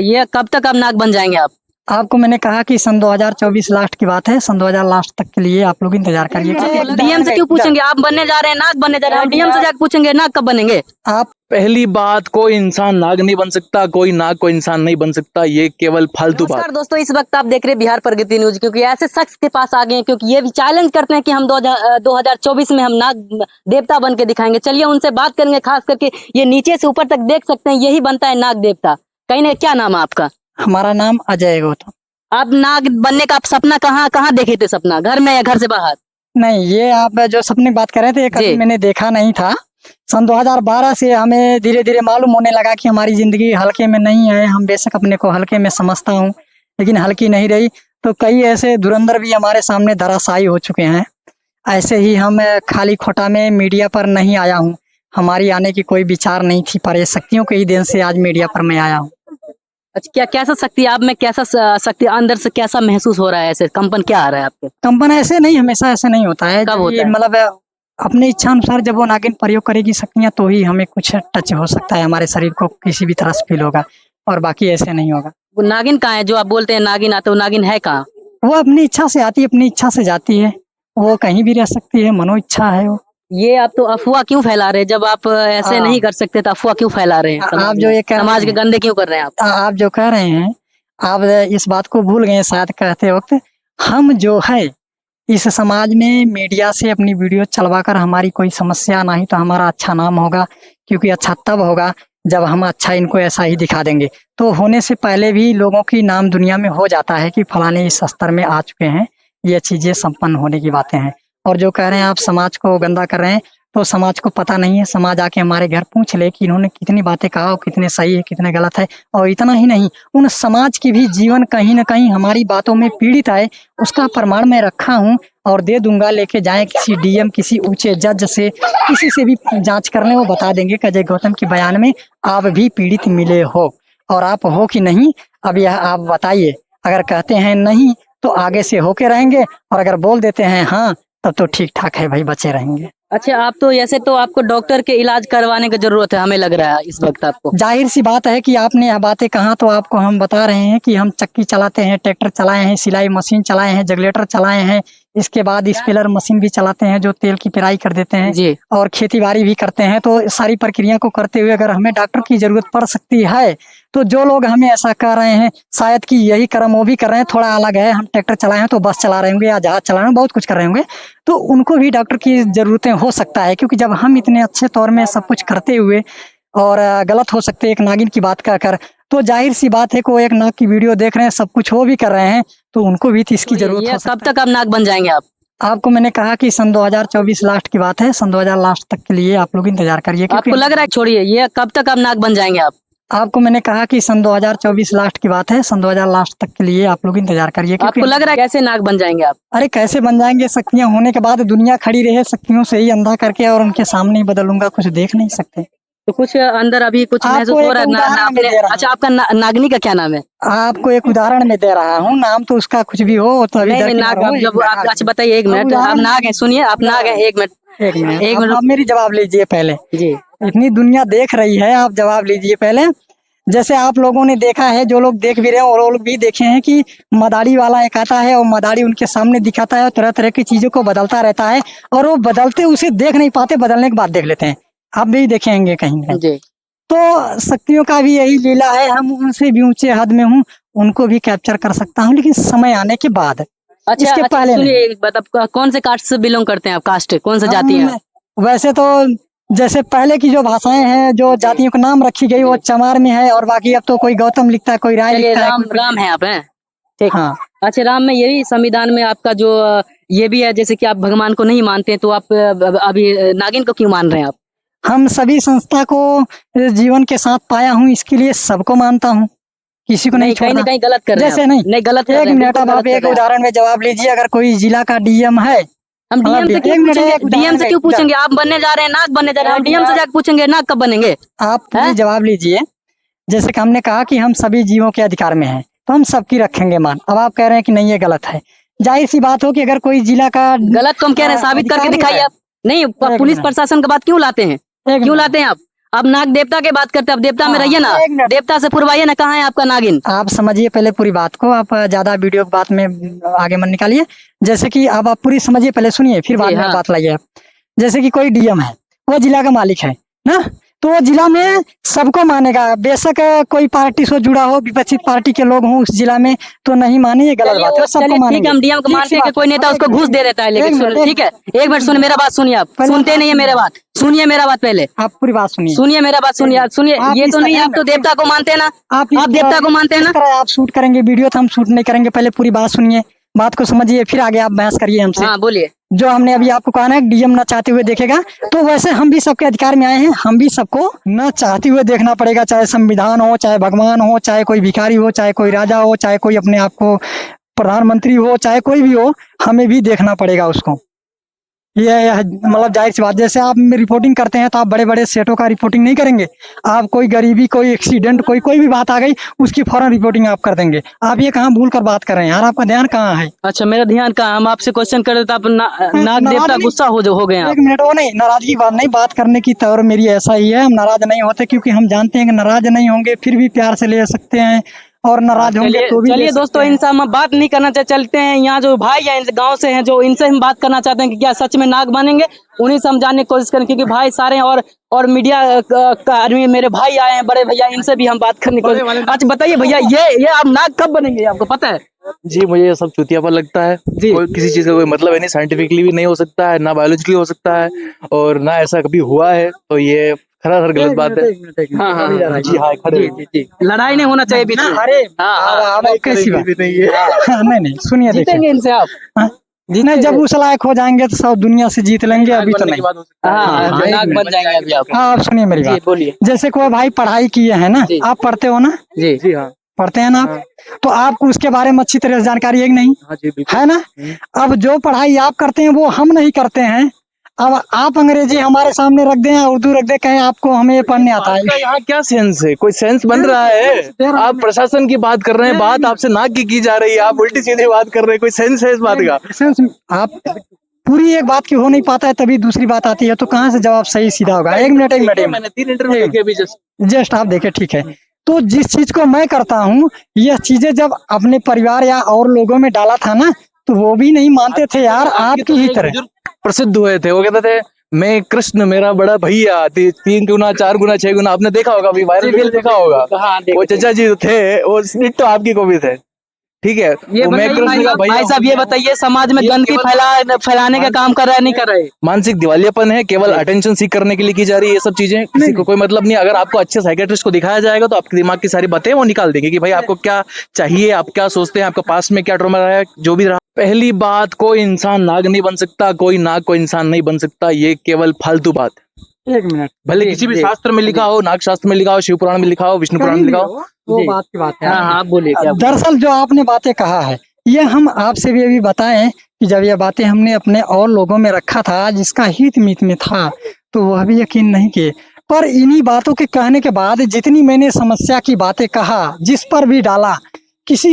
ये कब तक आप नाग बन जाएंगे आप? आपको मैंने कहा कि सन 2024 लास्ट की बात है, सन 2000 लास्ट तक के लिए आप लोग इंतजार करिए। डीएम से क्यों पूछेंगे? आप बनने जा रहे हैं, नाग बनने जा रहे हैं, हम डीएम से जाकर पूछेंगे नाग कब बनेंगे? आप पहली बात, कोई इंसान नाग नहीं बन सकता, कोई नाग कोई इंसान नहीं बन सकता, ये केवल फालतू बात। नमस्कार दोस्तों, इस वक्त आप देख रहे हैं बिहार प्रगति न्यूज। क्योंकि ऐसे शख्स के पास आ गए हैं क्योंकि ये भी चैलेंज करते हैं कि हम 2024 में हम नाग देवता बन के दिखाएंगे। चलिए उनसे बात करेंगे। खास करके ये नीचे से ऊपर तक देख सकते हैं, यही बनता है नाग देवता। कहीं ना, क्या नाम है आपका? हमारा नाम अजय गौतम। आप नाग बनने का आप सपना कहाँ कहाँ देखे थे? सपना घर में या घर से बाहर? नहीं, ये आप जो सपने की बात कर रहे थे, ये कभी मैंने देखा नहीं था। सन 2012 से हमें धीरे धीरे मालूम होने लगा कि हमारी जिंदगी हल्के में नहीं है। हम बेशक अपने को हल्के में समझता हूँ, लेकिन हल्की नहीं रही। तो कई ऐसे धुरंधर भी हमारे सामने धराशायी हो चुके हैं। ऐसे ही हम खाली खोटा में मीडिया पर नहीं आया हूँ, हमारी आने की कोई विचार नहीं थी, पर ये शक्तियों के ही देन से आज मीडिया पर मैं आया हूँ। अच्छा, क्या कैसा शक्ति आप में, कैसा शक्ति अंदर से कैसा महसूस हो रहा है? ऐसे कंपन क्या आ रहा है आपके? कंपन ऐसे नहीं, हमेशा ऐसे नहीं होता है। कब होता है? मतलब अपने इच्छा अनुसार जब वो नागिन प्रयोग करेगी शक्तियां, तो ही हमें कुछ टच हो सकता है, हमारे शरीर को किसी भी तरह से फील होगा, और बाकी ऐसे नहीं होगा। वो नागिन कहाँ है जो आप बोलते हैं नागिन आते? वो नागिन है कहाँ? वो अपनी इच्छा से आती है, अपनी इच्छा से जाती है, वो कहीं भी रह सकती है, मनो इच्छा है वो। ये आप तो अफवाह क्यों फैला रहे हैं? जब आप ऐसे नहीं कर सकते तो अफवाह क्यों फैला रहे हैं? आप जो ये समाज के गंदे क्यों कर रहे हैं आप? आप जो कह रहे हैं, आप इस बात को भूल गए शायद कहते वक्त। हम जो है इस समाज में मीडिया से अपनी वीडियो चलवाकर हमारी कोई समस्या नहीं तो हमारा अच्छा नाम होगा, क्योंकि अच्छा तब होगा जब हम अच्छा इनको ऐसा ही दिखा देंगे। तो होने से पहले भी लोगों की नाम दुनिया में हो जाता है कि फलाने इस स्तर में आ चुके हैं, ये चीजें संपन्न होने की बातें हैं। और जो कह रहे हैं आप समाज को गंदा कर रहे हैं, तो समाज को पता नहीं है। समाज आके हमारे घर पूछ ले कि इन्होंने कितनी बातें कहा और कितने सही है कितने गलत है। और इतना ही नहीं, उन समाज की भी जीवन कहीं ना कहीं हमारी बातों में पीड़ित है, उसका प्रमाण मैं रखा हूँ और दे दूंगा। लेके जाएं किसी डीएम, किसी ऊंचे जज से, किसी से भी जांच करने, वो बता देंगे कि अजय गौतम के बयान में आप भी पीड़ित मिले हो, और आप हो कि नहीं अब यह आप बताइए। अगर कहते हैं नहीं तो आगे से होके रहेंगे, और अगर बोल देते हैं हाँ, तब तो ठीक ठाक है भाई, बचे रहेंगे। अच्छा, आप तो ऐसे तो आपको डॉक्टर के इलाज करवाने की जरूरत है, हमें लग रहा है इस वक्त आपको। जाहिर सी बात है कि आपने यह बातें कहा तो आपको हम बता रहे हैं कि हम चक्की चलाते हैं, ट्रैक्टर चलाए हैं, सिलाई मशीन चलाए हैं, जगलेटर चलाए हैं, इसके बाद स्पेलर मशीन भी चलाते हैं जो तेल की पेराई कर देते हैं जी। और खेती बाड़ी भी करते हैं। तो सारी प्रक्रिया को करते हुए अगर हमें डॉक्टर की जरूरत पड़ सकती है, तो जो लोग हमें ऐसा कह रहे हैं शायद कि यही कर्म वो भी कर रहे हैं, थोड़ा अलग है। हम ट्रैक्टर चलाए हैं तो बस चला रहे होंगे या जहाज चला रहे हैं, बहुत कुछ कर रहे होंगे, तो उनको भी डॉक्टर की जरूरतें हो सकता है। क्योंकि जब हम इतने अच्छे तौर में सब कुछ करते हुए और गलत हो सकते एक नागिन की बात कहकर, तो जाहिर सी बात है कि वो एक नाग की वीडियो देख रहे हैं, सब कुछ वो भी कर रहे हैं, तो उनको भी तो इसकी जरूरत हो सकती है। कब तक आप नाग बन जाएंगे आप? आपको मैंने कहा कि सन 2024 लास्ट की बात है, सन 2000 लास्ट तक के लिए आप लोग इंतजार करिए। आपको लग रहा है, छोड़िए, ये कब तक आप नाग बन जाएंगे आप? आपको मैंने कहा कि सन 2024 लास्ट की बात है, सन 2000 लास्ट तक के लिए आप लोग इंतजार करिए। आपको लग रहा है कैसे नाग बन जाएंगे आप? अरे कैसे बन जाएंगे, शक्तियां होने के बाद दुनिया खड़ी रहे शक्तियों से ही अंधा करके, और उनके सामने ही बदलूंगा, कुछ देख नहीं सकते। तो कुछ अंदर अभी कुछ महसूस हो रहा है? अच्छा, आपका नागनी का क्या नाम है? आपको एक उदाहरण में दे रहा हूँ, नाम तो उसका कुछ भी हो तो अभी नाग जब आप, अच्छा बताइए, एक मिनट, आप नाग है, सुनिए, आप नाग है, एक मिनट आप मेरी जवाब लीजिए पहले जी। इतनी दुनिया देख रही है, आप जवाब लीजिए पहले। जैसे आप लोगों ने देखा है, जो लोग देख भी रहे हैं और वो लोग भी देखे हैं कि मदारी वाला एक आता है और मदारी उनके सामने दिखाता है, तरह तरह की चीजों को बदलता रहता है, और वो बदलते उसे देख नहीं पाते, बदलने के बाद देख लेते हैं। आप भी देखेंगे कहीं जी। तो शक्तियों का भी यही लीला है, हम उनसे भी ऊंचे हद में हूँ, उनको भी कैप्चर कर सकता हूँ, लेकिन समय आने के बाद। अच्छा, इसके पहले सुनिए, एक बात, आप कौन से कास्ट से बिलोंग करते हैं आप? कास्ट कौन सा जाति है? वैसे तो जैसे पहले की जो भाषाएं हैं, जो जातियों का नाम रखी गई, वो चमार में है, और बाकी अब तो कोई गौतम लिखता है, कोई राय लिखता है। राम है आप हैं? ठीक। हाँ। अच्छा, राम में यही संविधान में आपका जो ये भी है, जैसे कि आप भगवान को नहीं मानते तो आप अभी नागिन को क्यों मान रहे हैं आप? हम सभी संस्था को जीवन के साथ पाया हूँ, इसके लिए सबको मानता हूँ, किसी को नहीं छोड़ना। कहीं गलत कर रहे हैं जैसे नहीं गलत। एक मिनट, अब आप एक उदाहरण में जवाब लीजिए। अगर कोई जिला का डीएम है, हम डीएम से क्यों पूछेंगे? डीएम से क्यों पूछेंगे? आप बनने जा रहे हैं, नाग बनने जा रहे हैं, हम डीएम से जाकर पूछेंगे नाग कब बनेंगे? आप जवाब लीजिए। जैसे कि हमने कहा कि हम सभी जीवों के अधिकार में हैं, तो हम सबकी रखेंगे मान। अब आप कह रहे हैं कि नहीं ये गलत है, जाहिर सी बात हो कि अगर कोई जिला का गलत तो हम कह रहे हैं, साबित करके दिखाइए आप। नहीं, पुलिस प्रशासन की बात क्यों लाते हैं? क्यों लाते हैं आप? अब नाग देवता की बात करते हैं, अब देवता में हाँ, रहिए ना, एक मिनट। देवता से पुरवाइए ना, कहाँ है आपका नागिन? आप समझिए पहले पूरी बात को, आप ज्यादा वीडियो की बात में आगे मत निकालिए। जैसे कि अब आप पूरी समझिए, पहले सुनिए फिर बाद जी, में हाँ। बात लाइए आप। जैसे कि कोई डीएम है, वो जिला का मालिक है ना, तो वो जिला में सबको मानेगा, बेशक कोई पार्टी से जुड़ा हो, विपक्षी पार्टी के लोग हों उस जिला में, तो नहीं माने ये गलत बात है, सबको चलिए ठीक मानेंगे। है, हम डीएम को ठीक मानते सी हैं कि बात कोई है। नेता उसको घूस दे देता है, लेकिन एक सुनिए, मिनट, ठीक है, एक मिनट सुनिए मेरा बात, सुनिए आप पहले सुनते बात नहीं है मेरा बात, सुनिए मेरा बात पहले, आप पूरी बात सुनिए। सुनिए मेरा बात, सुनिए सुनिए, आप ये इस तो नहीं, तरह आप तो ना- देवता को मानते हैं ना, आप आप देवता को मानते हैं इस ना? तरह आप शूट करेंगे वीडियो, तो हम शूट नहीं करेंगे, पहले पूरी बात सुनिए, बात को समझिए, फिर आगे आप बहस करिए हमसे। हाँ बोलिए। जो हमने अभी आपको कहा ना डीएम ना चाहते हुए देखेगा, तो वैसे हम भी सबके अधिकार में आए हैं, हम भी सबको न चाहते हुए देखना पड़ेगा, चाहे संविधान हो, चाहे भगवान हो, चाहे कोई भिखारी हो, चाहे कोई राजा हो, चाहे कोई अपने आप को प्रधानमंत्री हो, चाहे कोई भी हो, हमें भी देखना पड़ेगा उसको। ये मतलब जाहिर सी बात, जैसे आप रिपोर्टिंग करते हैं तो आप बड़े बड़े सेटों का रिपोर्टिंग नहीं करेंगे, आप कोई गरीबी, कोई एक्सीडेंट, कोई भी बात आ गई, उसकी फौरन रिपोर्टिंग आप कर देंगे। आप ये कहाँ भूल कर बात कर रहे हैं यार, आपका ध्यान कहाँ है? अच्छा, मेरा ध्यान कहाँ, हम आपसे क्वेश्चन कर रहे थे, आप नाग नाराज देवता नहीं- गुस्सा हो गए आप। एक मिनट, वो नहीं, नाराजगी की बात नहीं, बात करने की तौर मेरी ऐसा ही है, हम नाराज नहीं होते, क्योंकि हम जानते हैं कि नाराज नहीं होंगे फिर भी प्यार से ले सकते हैं, और नाराज होंगे चलिए तो भी ले चलिए सकते दोस्तों, हैं। इनसे हम बात नहीं करना चाहते, चलते हैं, यहाँ जो भाई हैं गांव से हैं, जो इनसे हम बात करना चाहते हैं कि क्या सच में नाग बनेंगे, उन्हीं से हम जानने की कोशिश करें, क्योंकि भाई सारे हैं, और मीडिया का आदमी मेरे भाई आए हैं, बड़े भैया, इनसे भी हम बात करने की कोशिश। अच्छा बताइए भैया, ये आप नाग कब बनेंगे, आपको पता है? जी, मुझे ये सब चूतिया पर लगता है। कोई किसी चीज का कोई मतलब है नहीं, साइंटिफिकली भी नहीं हो सकता है, ना बायोलॉजिकली हो सकता है, और ना ऐसा कभी हुआ है, तो ये खराखर गलत बात है। हाँ हाँ हाँ, जी हाँ, खड़े लड़ाई नहीं होना चाहिए बीच में। अरे हाँ, अब कैसी बात? नहीं है। हाँ, नहीं सुनिए, देखिए, जीतेंगे इनसे आप? हाँ, नहीं, जब उस लायक हो जाएंगे तो सब दुनिया से जीत लेंगे, अभी तो नहीं। हाँ, हाँ, नाग एक बन जाएंगे अभी आप। हाँ, आप सुनिए मेरी जी बात, बोलिए। जैसे कोई भाई पढ़ाई किए हैं ना, जी। आप पढ़ते हो ना, जी जी हाँ, पढ़ते हैं ना आप, तो आपको उसके बारे में अच्छी तरह से जानकारी है कि नहीं? हाँ जी बिल्कुल। है ना? अब जो पढ़ाई आप करते हैं वो हम नहीं करते हैं, अब आप अंग्रेजी हमारे सामने रख दें, उर्दू रख दें, कहें आपको हमें ये पढ़ने आता है। आपका यहाँ क्या सेंस है? कोई सेंस बन रहा है? आप प्रशासन की बात कर रहे हैं, बात आपसे नाक की जा रही है, आप उल्टी सीधी बात कर रहे हैं, कोई सेंस है इस बात का? सेंस आप पूरी एक बात की हो नहीं पाता है, तभी दूसरी बात आती है, तो कहाँ से जवाब सही सीधा होगा? एक मिनट, एक मिनट, मैंने 3 इंटरव्यू देखे अभी जस्ट आप देखे, ठीक है। तो जिस चीज को मैं करता हूँ, यह चीजें जब अपने परिवार या और लोगों में डाला था ना, तो वो भी नहीं मानते थे यार, आपकी ही तरह। प्रसिद्ध हुए थे, वो कहते थे मैं कृष्ण मेरा बड़ा भैया, 3 गुना 4 गुना 6 गुना, आपने देखा होगा, अभी वायरल वीडियो देखा होगा। वो चचा जी थे, वो तो आपकी कॉपी थे, ठीक है। ये वो मैं बताइए कृष्ण का भाई साहब, ये बताइए, समाज में गंदगी फैलाने का काम कर रहा है, नहीं कर रहा है? मानसिक दिवालियापन है, केवल अटेंशन सीख करने के लिए की जा रही है ये सब चीजें, किसी को कोई मतलब नहीं। अगर आपको अच्छे साइकेट्रिस्ट को दिखाया जाएगा तो आपके दिमाग की सारी बातें वो निकाल देंगे कि भाई आपको क्या चाहिए, आप क्या सोचते हैं, आपका पास्ट में क्या ट्रॉमा रहा है, जो भी रहा। पहली बात, कोई इंसान नाग नहीं बन सकता, कोई नाग कोई इंसान नहीं बन सकता, ये केवल फालतू बात है। एक मिनट, भले किसी भी शास्त्र में लिखा हो, नाग शास्त्र में लिखा हो, शिव पुराण में लिखा हो, विष्णु पुराण में लिखा हो, वो बात की बात है। हाँ हाँ, आप बोलिए क्या? दरअसल जो आपने बातें कहा है, ये हम आपसे भी अभी बताएं कि जब ये बातें हमने अपने और लोगों में रखा था, जिसका हित मीत में था, तो वह भी यकीन नहीं किए। पर इन्हीं बातों के कहने के बाद जितनी मैंने समस्या की बातें कहा, जिस पर भी डाला, किसी